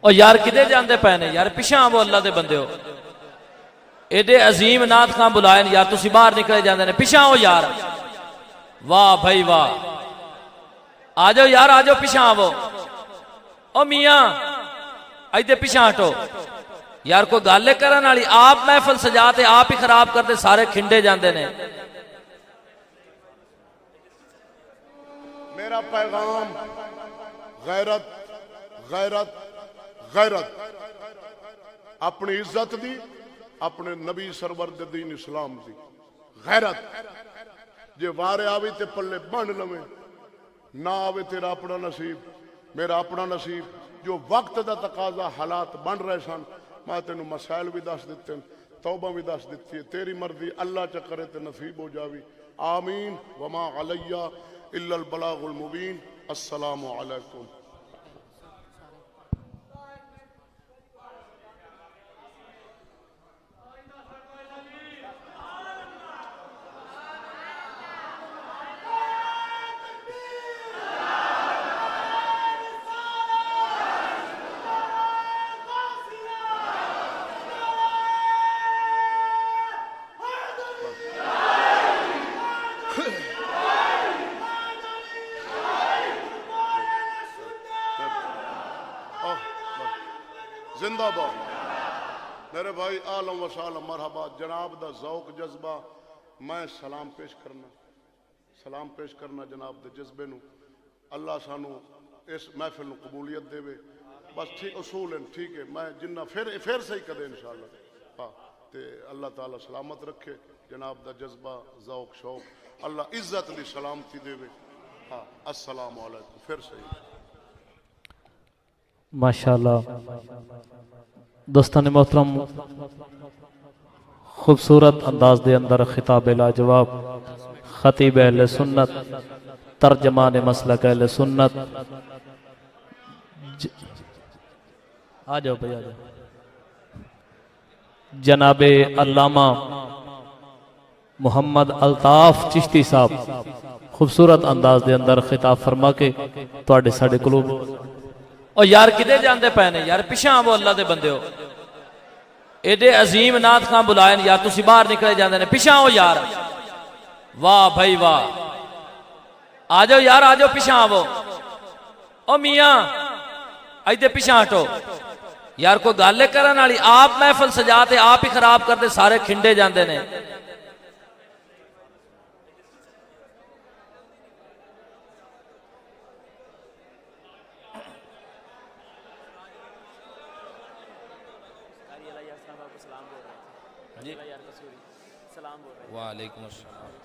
اور یار کدے جاندے پے نے یار پیچھے آو اللہ دے بندے ہو ایڈے عظیم نعت خان بلائے یار تسی باہر نکلے جاندے نے پیچھے آو یار واہ بھائی واہ آ جاؤ یار آ جاؤ پیچھے آو او میاں ایدے پیچھے ہٹو یار کوئی گل کرن والی آپ محفل سجاتے آپ ہی خراب کرتے سارے کھنڈے جاندے نے میرا پیغام غیرت غیرت غیرت اپنی عزت دی اپنے نبی سرور دے دین اسلام دی غیرت جے وارے آوی تے پلے بن لویں نہ آوے تیرا اپنا نصیب میرا اپنا نصیب جو وقت دا تقاضا حالات بن رہے سن میں تینوں مسائل بھی دس دیتے توبہ بھی دس دیتی ہے تیری مرضی اللہ چا کرے تے نصیب ہو جاوی آمین وما علیہ الا البلاغ المبین السلام علیکم زندہ باد میرے بھائی عالم و سالم مرحبا جناب دا ذوق جذبہ میں سلام پیش کرنا جناب دے جذبے نو اللہ سانو اس محفل نو قبولیت دے وے بس ٹھیک اصول ہیں ٹھیک ہے میں جنہ پھر صحیح کدے انشاءاللہ ہاں تے اللہ تعالی سلامت رکھے جناب دا جذبہ ذوق شوق اللہ عزت دی سلامتی دے وے ہاں السلام علیکم پھر صحیح ماشاءاللہ دوستان محترم خوبصورت انداز دے اندر خطاب لاجواب خطیب اہل سنت ترجمان مسلک اہل سنت آ جاؤ بھائی آ جاؤ جناب علامہ محمد الطاف چشتی صاحب خوبصورت انداز دے اندر خطاب فرما کے تواڈے ساڈے قلوب اور یار کدے جاندے پے نے یار پیچھے آو اللہ دے بندے ہو ایڈے عظیم نعت خان بلائے یار تسی باہر نکلے جاندے نے پیچھے آو یار واہ بھائی واہ آ جاؤ یار آ جاؤ پیچھے آو او میاں ایدے پیچھے ہٹو یار کوئی گل کرن والی آپ محفل سجاتے آپ ہی خراب کرتے سارے کھنڈے جاندے نے وعلیکم السلام